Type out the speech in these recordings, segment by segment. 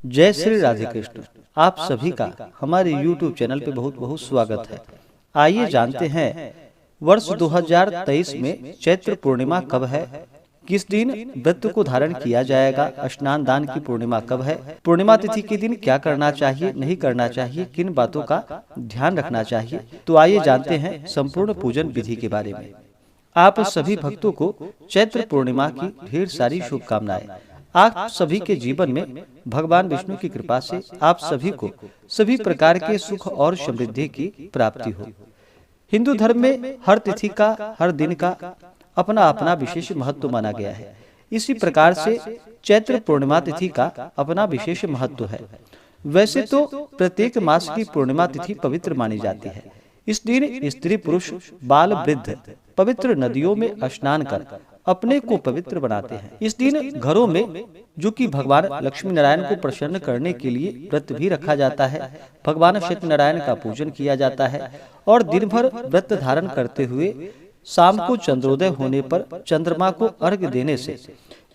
जय श्री राधे कृष्ण। आप सभी का हमारे YouTube चैनल पे बहुत बहुत स्वागत है। आइए जानते हैं वर्ष 2023 में चैत्र पूर्णिमा कब है, किस दिन व्रत को धारण किया जाएगा, स्नान दान की पूर्णिमा कब है, पूर्णिमा तिथि के दिन क्या करना चाहिए नहीं करना चाहिए, किन बातों का ध्यान रखना चाहिए। तो आइए जानते हैं संपूर्ण पूजन विधि के बारे में। आप सभी भक्तों को चैत्र पूर्णिमा की ढेर सारी शुभकामनाएं। आप सभी के जीवन में भगवान विष्णु की कृपा से आप सभी को सभी प्रकार के सुख और समृद्धि की प्राप्ति हो। हिंदू धर्म में हर तिथि का, हर दिन का अपना अपना विशेष महत्व माना गया है। इसी प्रकार से चैत्र पूर्णिमा तिथि का अपना विशेष महत्व है। वैसे तो प्रत्येक मास की पूर्णिमा तिथि पवित्र मानी जाती है। इस दिन स्त्री पुरुष बाल वृद्ध पवित्र नदियों में स्नान कर अपने को पवित्र बनाते हैं। इस दिन घरों में जो कि भगवान लक्ष्मी नारायण को प्रसन्न करने के लिए व्रत भी रखा जाता है। भगवान सत्यनारायण का पूजन किया जाता है और दिन भर व्रत धारण करते हुए शाम को चंद्रोदय होने पर चंद्रमा को अर्घ्य देने से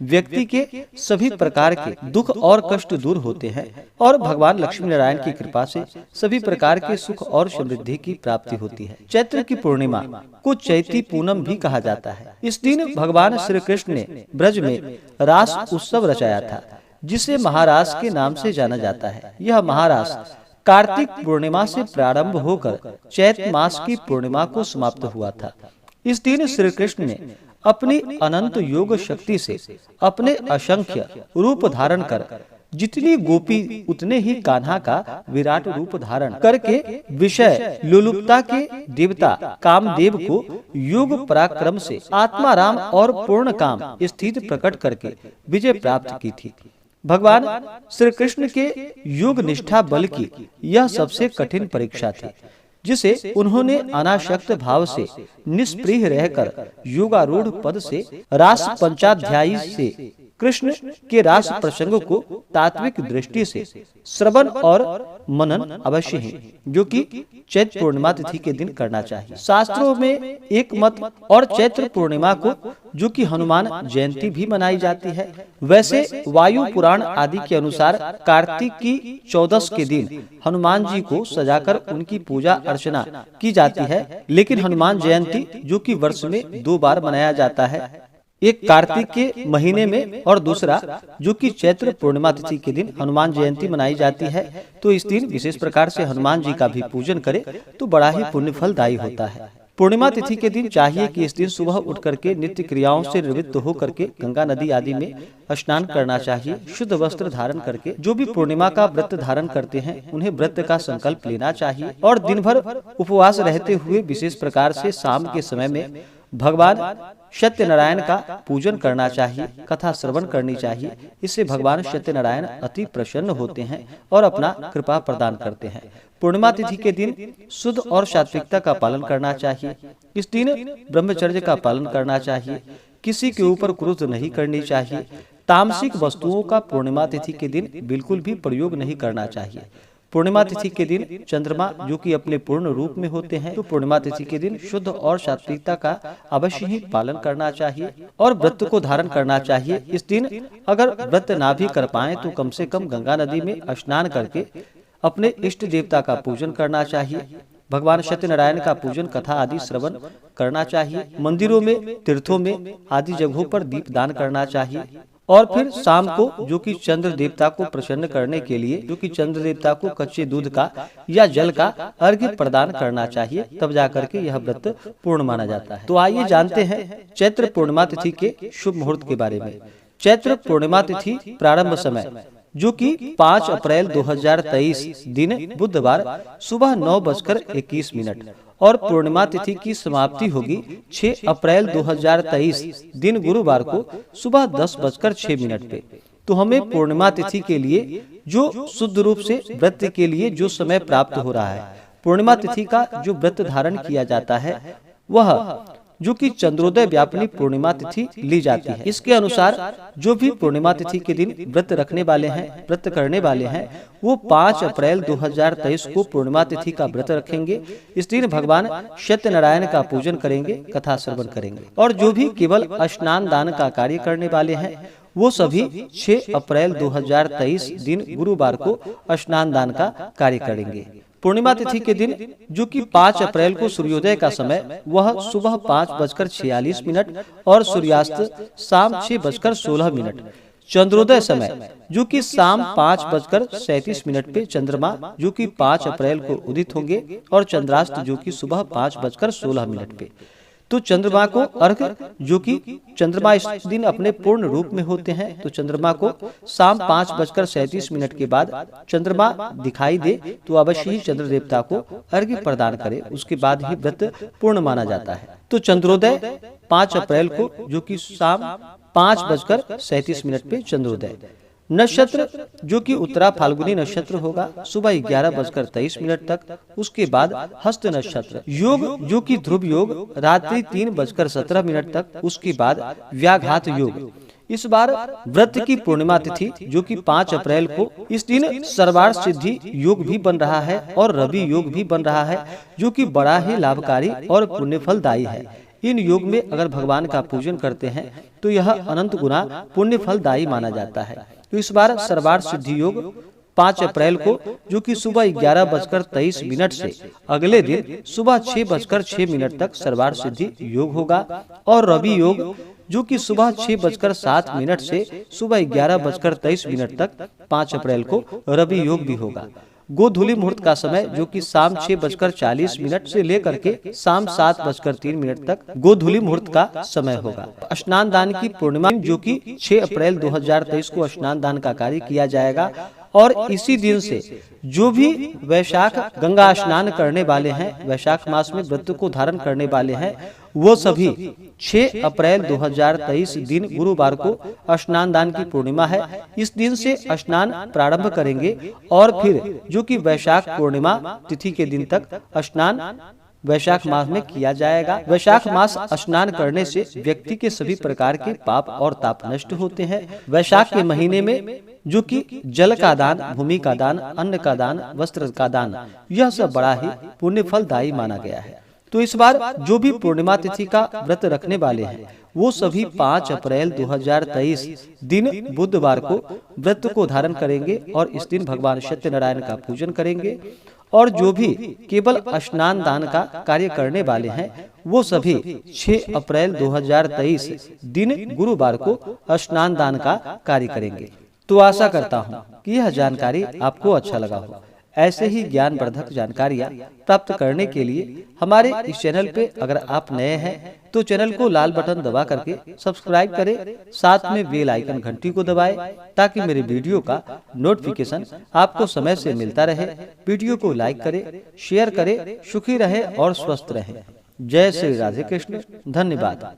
व्यक्ति के सभी प्रकार के दुख और कष्ट दूर होते हैं और भगवान लक्ष्मी नारायण की कृपा से सभी प्रकार के सुख और समृद्धि की प्राप्ति होती है। चैत्र की पूर्णिमा को चैती पूनम भी कहा जाता है। इस दिन भगवान श्री कृष्ण ने ब्रज में रास उत्सव रचाया था, जिसे महारास के नाम से जाना जाता है। यह महारास कार्तिक पूर्णिमा से प्रारंभ होकर चैत्र मास की पूर्णिमा को समाप्त हुआ था। इस दिन श्री कृष्ण ने अपनी अनंत योग शक्ति से अपने असंख्य रूप धारण कर जितनी गोपी उतने ही कान्हा का विराट रूप धारण करके विषय लोलुपता के देवता कामदेव को योग पराक्रम से आत्माराम और पूर्ण काम स्थित प्रकट करके विजय प्राप्त की थी। भगवान श्री कृष्ण के योग निष्ठा बल की यह सबसे कठिन परीक्षा थी, जिसे उन्होंने अनाशक्त भाव से निष्प्रिय रहकर योगारूढ़ पद से रास पंचाध्यायी से कृष्ण के रास प्रसंगों को तात्विक दृष्टि से श्रवण और मनन अवश्य है, जो कि चैत्र पूर्णिमा तिथि के दिन करना चाहिए। शास्त्रों में एक मत और चैत्र पूर्णिमा को जो कि हनुमान जयंती भी मनाई जाती है। वैसे वायु पुराण आदि के अनुसार कार्तिक की 14 के दिन हनुमान जी को सजाकर उनकी पूजा अर्चना की जाती है, लेकिन हनुमान जयंती जो कि वर्ष में 2 बार मनाया जाता है, एक कार्तिक के महीने में और दूसरा जो कि चैत्र पूर्णिमा तिथि के दिन हनुमान जयंती मनाई जाती है। तो इस दिन विशेष प्रकार से हनुमान जी का भी पूजन करे तो बड़ा ही पुण्य फलदायी होता है। पूर्णिमा तिथि के दिन चाहिए कि इस दिन सुबह उठ करके नित्य क्रियाओं से निवृत्त हो करके गंगा नदी आदि में स्नान करना चाहिए। शुद्ध वस्त्र धारण करके जो भी पूर्णिमा का व्रत धारण करते हैं उन्हें व्रत का संकल्प लेना चाहिए और दिन भर उपवास रहते हुए विशेष प्रकार से शाम के समय में भगवान सत्यनारायण का पूजन करना चाहिए, कथा श्रवण करनी चाहिए। इससे भगवान सत्यनारायण अति प्रसन्न होते हैं और अपना कृपा प्रदान करते हैं। पूर्णिमा तिथि के दिन शुद्ध और सात्विकता का पालन करना चाहिए। इस दिन ब्रह्मचर्य का पालन करना चाहिए। किसी के ऊपर क्रोध नहीं करनी चाहिए। तामसिक वस्तुओं का पूर्णिमा तिथि के दिन बिल्कुल भी प्रयोग नहीं करना चाहिए। पूर्णिमा तिथि के दिन चंद्रमा जो कि अपने पूर्ण रूप में होते हैं, तो पूर्णिमा तिथि के दिन शुद्ध और सात्विकता का अवश्य ही पालन करना चाहिए और व्रत को धारण करना चाहिए। इस दिन अगर व्रत ना भी कर पाए तो कम से कम गंगा नदी में स्नान करके अपने इष्ट देवता का पूजन करना चाहिए। भगवान सत्यनारायण का पूजन कथा आदि श्रवण करना चाहिए। मंदिरों में, तीर्थों में आदि जगहों पर दीप दान करना चाहिए और फिर शाम को जो कि चंद्र देवता को प्रसन्न करने के लिए जो कि चंद्र देवता को कच्चे दूध का या जल का अर्घ्य प्रदान करना चाहिए, तब जाकर के यह व्रत पूर्ण माना जाता है। तो आइए जानते हैं चैत्र पूर्णिमा तिथि के शुभ मुहूर्त के बारे में। चैत्र पूर्णिमा तिथि प्रारंभ समय जो कि 5 अप्रैल 2023 दिन बुधवार सुबह 9:21 और पूर्णिमा तिथि की समाप्ति होगी 6 अप्रैल 2023 दिन गुरुवार को सुबह 10:06 पे। तो हमें पूर्णिमा तिथि के लिए जो शुद्ध रूप से व्रत के लिए जो समय प्राप्त हो रहा है, पूर्णिमा तिथि का जो व्रत धारण किया जाता है वह जो कि चंद्रोदय व्यापिनी पूर्णिमा तिथि ली जाती है। इसके अनुसार जो भी पूर्णिमा तिथि के दिन व्रत रखने वाले हैं, व्रत करने वाले हैं, वो 5 अप्रैल 2023 को पूर्णिमा तिथि का व्रत रखेंगे। इस दिन भगवान सत्यनारायण का पूजन करेंगे, कथा श्रवण करेंगे और जो भी केवल स्नान दान का कार्य करने वाले हैं वो सभी 6 अप्रैल 2023 दिन गुरुवार को स्नान दान का कार्य करेंगे। पूर्णिमा तिथि के दिन जो कि 5 अप्रैल को सूर्योदय का समय वह सुबह 5:46 और सूर्यास्त शाम 6:16। चंद्रोदय समय जो कि शाम 5:37 पे चंद्रमा जो कि 5 अप्रैल को उदित होंगे और चंद्रास्त जो कि सुबह 5:16 पे। तो चंद्रमा को अर्घ जो कि चंद्रमा इस दिन अपने पूर्ण रूप में होते हैं, तो चंद्रमा को शाम 5:37 के बाद चंद्रमा दिखाई दे तो अवश्य ही चंद्र देवता को अर्घ्य प्रदान करे, उसके बाद ही व्रत पूर्ण माना जाता है। तो चंद्रोदय 5 अप्रैल को जो कि शाम 5:37 पे चंद्रोदय। नक्षत्र जो कि उत्तरा फाल्गुनी नक्षत्र होगा सुबह 11:23 तक, उसके बाद हस्त नक्षत्र। योग जो कि ध्रुव योग रात्रि 3:17 तक, उसके बाद व्याघात योग। इस बार व्रत की पूर्णिमा तिथि जो कि 5 अप्रैल को, इस दिन सर्वार्थ सिद्धि योग भी बन रहा है और रवि योग भी बन रहा है जो कि बड़ा ही लाभकारी और पुण्य फलदायी है। इन योग में अगर भगवान का पूजन करते हैं तो यह अनंत गुना पुण्य फलदायी माना जाता है। तो इस बार सर्वार्थ सिद्धि योग 5 अप्रैल को जो कि सुबह 11:23 से अगले दिन सुबह 6:06 तक सर्वार्थ सिद्धि योग होगा और रवि योग जो कि सुबह 6:07 से सुबह 11:23 तक 5 अप्रैल को रवि योग भी होगा। गोधूली मुहूर्त का समय जो कि शाम 6:40 से लेकर के शाम 7:03 तक गोधूली मुहूर्त का समय होगा। स्नान दान की पूर्णिमा जो कि 6 अप्रैल 2023 को स्नान दान का कार्य किया जाएगा और इसी दिन से जो भी वैशाख गंगा स्नान करने वाले हैं, वैशाख मास में व्रत को धारण करने वाले हैं, वो सभी 6 अप्रैल 2023 दिन गुरुवार को स्नान दान की पूर्णिमा है, इस दिन से स्नान प्रारंभ करेंगे और फिर जो कि वैशाख पूर्णिमा तिथि के दिन तक स्नान वैशाख मास में किया जाएगा। वैशाख मास स्नान करने से व्यक्ति के सभी प्रकार के पाप और ताप नष्ट होते हैं। वैशाख के महीने में जो कि जल का दान, भूमि का दान, अन्न का दान, वस्त्र का दान, यह सब बड़ा ही पुण्य फलदायी माना गया है। तो इस बार जो भी पूर्णिमा तिथि का व्रत रखने वाले हैं वो सभी 5 अप्रैल 2023 दिन बुधवार को व्रत को धारण करेंगे और इस दिन भगवान सत्यनारायण का पूजन करेंगे। और जो भी केवल स्नान दान का कार्य करने वाले हैं वो सभी 6 अप्रैल 2023 दिन गुरुवार को स्नान दान का कार्य करेंगे। तो आशा करता हूँ कि यह जानकारी आपको अच्छा लगा हो। ऐसे ही ज्ञानवर्धक जानकारियाँ प्राप्त करने के लिए हमारे इस चैनल पे अगर आप नए हैं तो चैनल को लाल बटन दबा करके सब्सक्राइब करें, साथ में बेल आइकन घंटी को दबाएं ताकि मेरे वीडियो का नोटिफिकेशन आपको समय से मिलता रहे। वीडियो को लाइक करें, शेयर करें, सुखी रहे और स्वस्थ रहे। जय श्री राधे कृष्ण। धन्यवाद।